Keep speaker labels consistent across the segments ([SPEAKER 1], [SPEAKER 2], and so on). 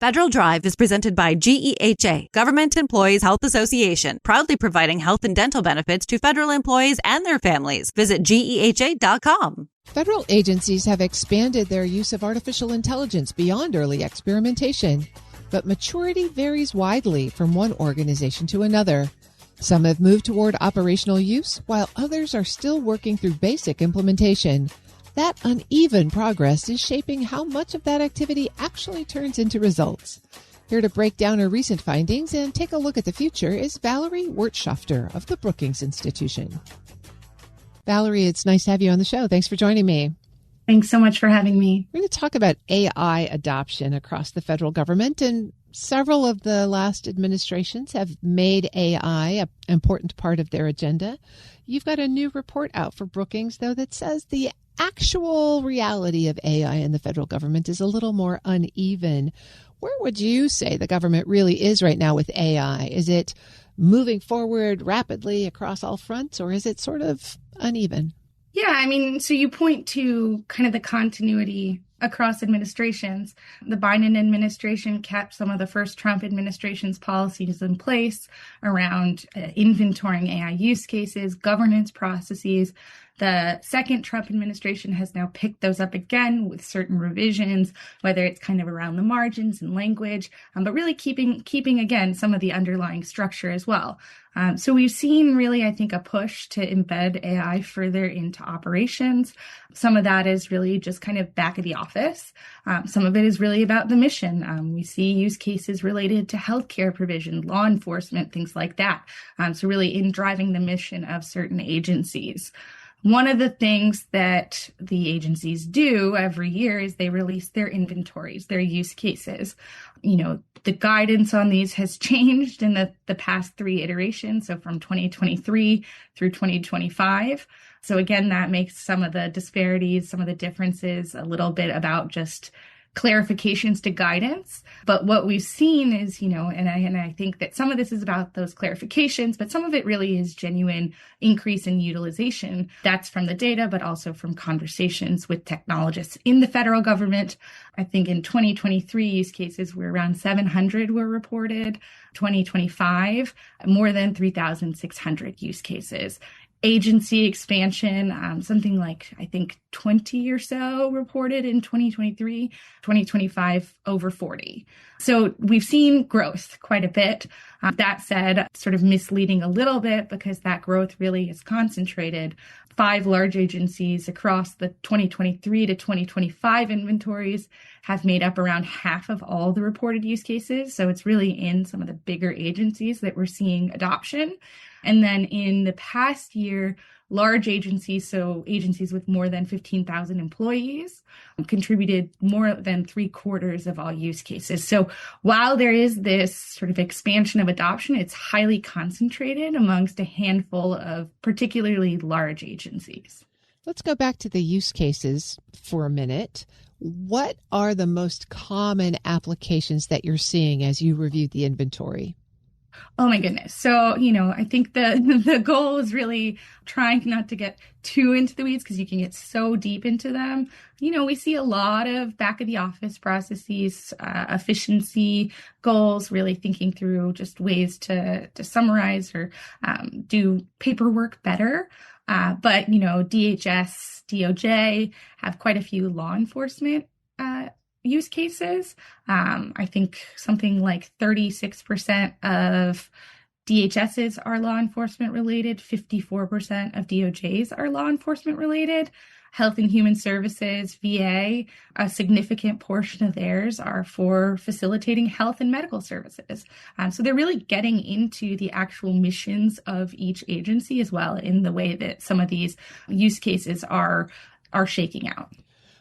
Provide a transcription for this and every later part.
[SPEAKER 1] Federal Drive is presented by GEHA, Government Employees Health Association, proudly providing health and dental benefits to federal employees and their families. Visit GEHA.com.
[SPEAKER 2] Federal agencies have expanded their use of artificial intelligence beyond early experimentation, but maturity varies widely from one organization to another. Some have moved toward operational use, while others are still working through basic implementation. That uneven progress is shaping how much of that activity actually turns into results. Here to break down her recent findings and take a look at the future is Valerie Wirtschafter of the Brookings Institution. Valerie, it's nice to have you on the show. Thanks for joining me.
[SPEAKER 3] Thanks so much for having me.
[SPEAKER 2] We're going to talk about AI adoption across the federal government, and several of the last administrations have made AI an important part of their agenda. You've got a new report out for Brookings, though, that says the actual reality of AI in the federal government is a little more uneven. Where would you say the government really is right now with AI? Is it moving forward rapidly across all fronts, or is it sort of uneven?
[SPEAKER 3] Yeah, so you point to kind of the continuity across administrations. The Biden administration kept some of the first Trump administration's policies in place around inventorying AI use cases, governance processes. The second Trump administration has now picked those up again with certain revisions, whether it's kind of around the margins and language, but really keeping again some of the underlying structure as well. So we've seen really, I think, a push to embed AI further into operations. Some of that is really just kind of back of the office. Some of it is really about the mission. We see use cases related to healthcare provision, law enforcement, things like that. So really in driving the mission of certain agencies. One of the things that the agencies do every year is they release their inventories, their use cases. The guidance on these has changed in the past 3 iterations, so from 2023 through 2025. So again, that makes some of the disparities, some of the differences a little bit about just clarifications to guidance. But what we've seen is, and I think that some of this is about those clarifications, but some of it really is genuine increase in utilization. That's from the data, but also from conversations with technologists in the federal government. I think in 2023 use cases were around 700 were reported. 2025, more than 3,600 use cases. Agency expansion, something like, I think, 20 or so reported in 2023, 2025, over 40. So we've seen growth quite a bit. That said, sort of misleading a little bit because that growth really is concentrated. 5 large agencies across the 2023 to 2025 inventories have made up around half of all the reported use cases. So it's really in some of the bigger agencies that we're seeing adoption. And then in the past year, large agencies, so agencies with more than 15,000 employees, contributed more than 3/4 of all use cases. So while there is this sort of expansion of adoption, it's highly concentrated amongst a handful of particularly large agencies.
[SPEAKER 2] Let's go back to the use cases for a minute. What are the most common applications that you're seeing as you reviewed the inventory?
[SPEAKER 3] Oh my goodness. So, I think the goal is really trying not to get too into the weeds because you can get so deep into them. We see a lot of back of the office processes, efficiency goals, really thinking through just ways to summarize or do paperwork better. But, DHS, DOJ have quite a few law enforcement use cases. I think something like 36% of DHSs are law enforcement related, 54% of DOJs are law enforcement related. Health and Human Services, VA, a significant portion of theirs are for facilitating health and medical services. So they're really getting into the actual missions of each agency as well in the way that some of these use cases are shaking out.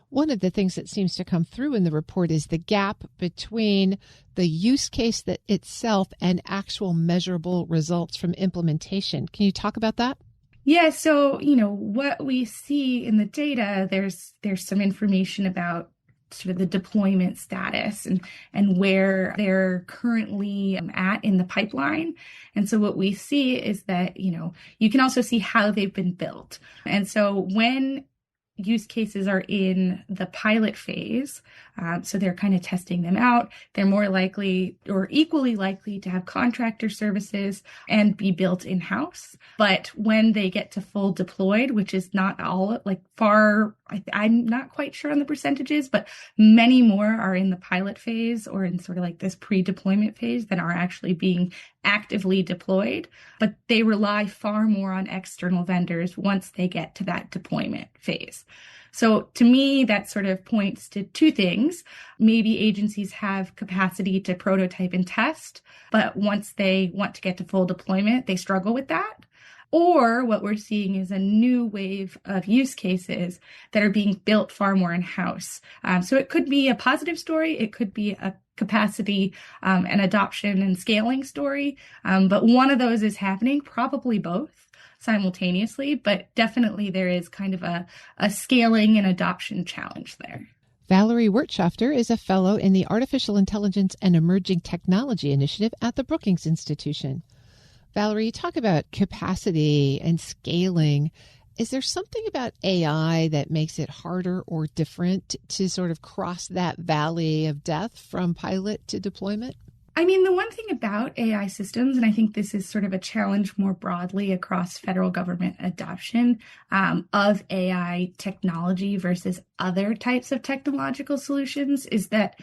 [SPEAKER 2] One of the things that seems to come through in the report is the gap between the use case that itself and actual measurable results from implementation. Can you talk about that?
[SPEAKER 3] Yeah, so, what we see in the data, there's some information about sort of the deployment status and where they're currently at in the pipeline. And so what we see is that, you can also see how they've been built. And so when use cases are in the pilot phase, So they're kind of testing them out. They're more likely or equally likely to have contractor services and be built in-house. But when they get to full deployed, which is not all, like far, I'm not quite sure on the percentages, but many more are in the pilot phase or in sort of like this pre-deployment phase that are actually being actively deployed. But they rely far more on external vendors once they get to that deployment phase. So to me, that sort of points to two things. Maybe agencies have capacity to prototype and test, but once they want to get to full deployment, they struggle with that. Or what we're seeing is a new wave of use cases that are being built far more in-house. So it could be a positive story. It could be a capacity and adoption and scaling story. But one of those is happening, probably both simultaneously, but definitely there is kind of a scaling and adoption challenge there.
[SPEAKER 2] Valerie Wirtschafter is a fellow in the Artificial Intelligence and Emerging Technology Initiative at the Brookings Institution. Valerie, you talk about capacity and scaling. Is there something about AI that makes it harder or different to sort of cross that valley of death from pilot to deployment?
[SPEAKER 3] I mean, the one thing about AI systems, and I think this is sort of a challenge more broadly across federal government adoption of AI technology versus other types of technological solutions, is that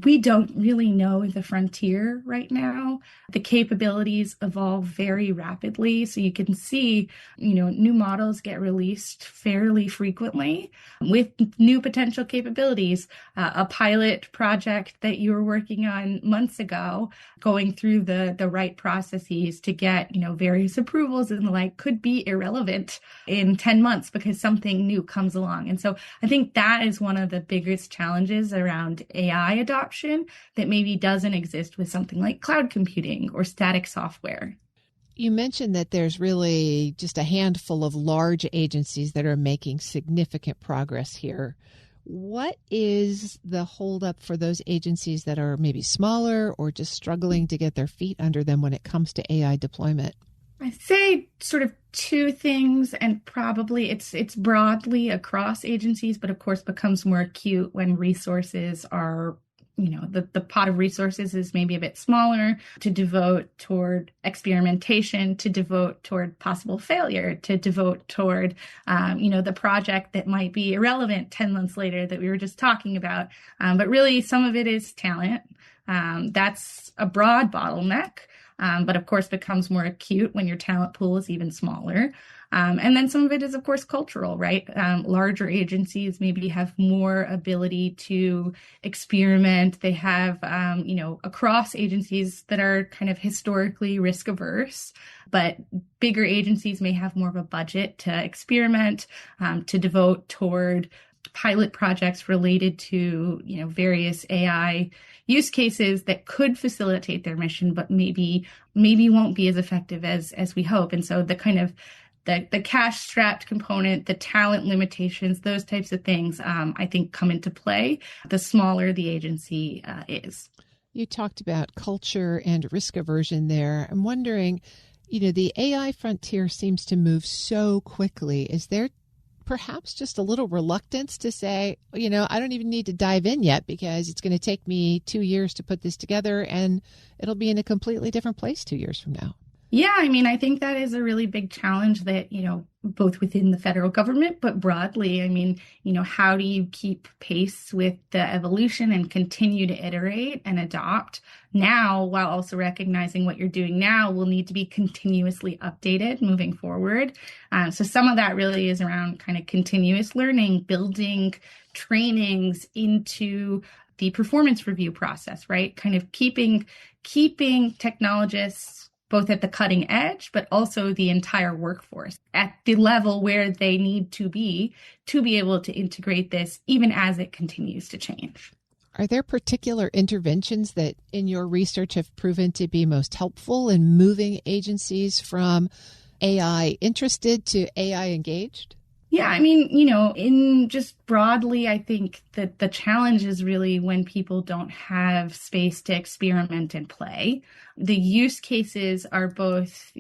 [SPEAKER 3] we don't really know the frontier right now. The capabilities evolve very rapidly. So you can see, new models get released fairly frequently with new potential capabilities. A pilot project that you were working on months ago, going through the right processes to get, various approvals and the like, could be irrelevant in 10 months because something new comes along. And so I think that is one of the biggest challenges around AI adoption that maybe doesn't exist with something like cloud computing or static software.
[SPEAKER 2] You mentioned that there's really just a handful of large agencies that are making significant progress here. What is the holdup for those agencies that are maybe smaller or just struggling to get their feet under them when it comes to AI deployment?
[SPEAKER 3] I'd say sort of two things, and probably it's broadly across agencies, but of course becomes more acute when resources are the pot of resources is maybe a bit smaller to devote toward experimentation, to devote toward possible failure, to devote toward, the project that might be irrelevant 10 months later that we were just talking about. But really, some of it is talent. That's a broad bottleneck, but of course becomes more acute when your talent pool is even smaller. And then some of it is, of course, cultural, right? Larger agencies maybe have more ability to experiment. They have, across agencies that are kind of historically risk averse, but bigger agencies may have more of a budget to experiment, to devote toward pilot projects related to, various AI use cases that could facilitate their mission, but maybe won't be as effective as we hope. And so the kind of the cash-strapped component, the talent limitations, those types of things, I think come into play the smaller the agency is.
[SPEAKER 2] You talked about culture and risk aversion there. I'm wondering, the AI frontier seems to move so quickly. Is there perhaps just a little reluctance to say, I don't even need to dive in yet because it's going to take me 2 years to put this together and it'll be in a completely different place 2 years from now?
[SPEAKER 3] Yeah, I mean, I think that is a really big challenge that, both within the federal government, but broadly, I mean, how do you keep pace with the evolution and continue to iterate and adopt now while also recognizing what you're doing now will need to be continuously updated moving forward. So some of that really is around kind of continuous learning, building trainings into the performance review process, right? Kind of keeping technologists both at the cutting edge, but also the entire workforce at the level where they need to be able to integrate this even as it continues to change.
[SPEAKER 2] Are there particular interventions that in your research have proven to be most helpful in moving agencies from AI interested to AI engaged?
[SPEAKER 3] Yeah, I mean, in just broadly, I think that the challenge is really when people don't have space to experiment and play. The use cases are both,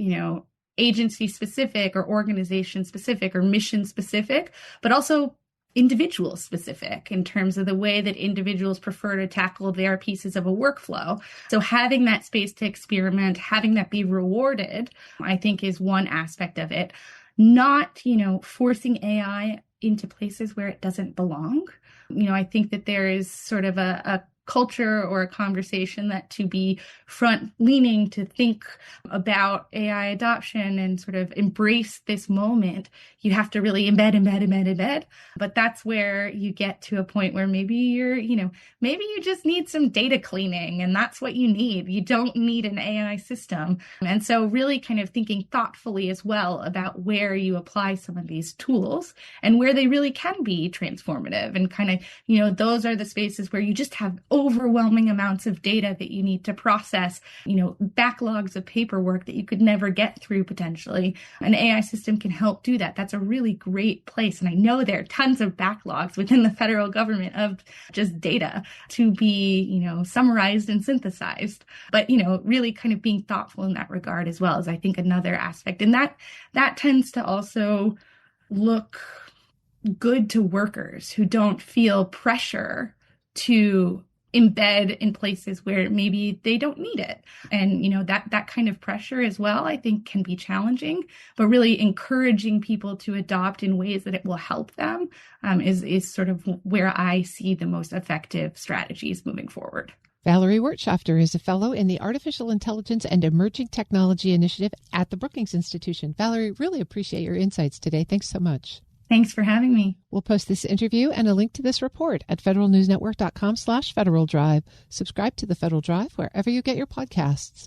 [SPEAKER 3] agency specific or organization specific or mission specific, but also individual specific in terms of the way that individuals prefer to tackle their pieces of a workflow. So having that space to experiment, having that be rewarded, I think is one aspect of it. Not, forcing AI into places where it doesn't belong. I think that there is sort of a culture or a conversation that to be front leaning, to think about AI adoption and sort of embrace this moment, you have to really embed. But that's where you get to a point where maybe maybe you just need some data cleaning, and that's what you need. You don't need an AI system. And so really kind of thinking thoughtfully as well about where you apply some of these tools and where they really can be transformative, and kind of, those are the spaces where you just have overwhelming amounts of data that you need to process, backlogs of paperwork that you could never get through potentially. An AI system can help do that. That's a really great place. And I know there are tons of backlogs within the federal government of just data to be, summarized and synthesized. But, really kind of being thoughtful in that regard as well is, I think, another aspect. And that tends to also look good to workers who don't feel pressure to embed in places where maybe they don't need it. And, that kind of pressure as well, I think, can be challenging, but really encouraging people to adopt in ways that it will help them is sort of where I see the most effective strategies moving forward.
[SPEAKER 2] Valerie Wirtschafter is a fellow in the Artificial Intelligence and Emerging Technology Initiative at the Brookings Institution. Valerie, really appreciate your insights today. Thanks so much.
[SPEAKER 3] Thanks for having me.
[SPEAKER 2] We'll post this interview and a link to this report at federalnewsnetwork.com/Federal Drive. Subscribe to the Federal Drive wherever you get your podcasts.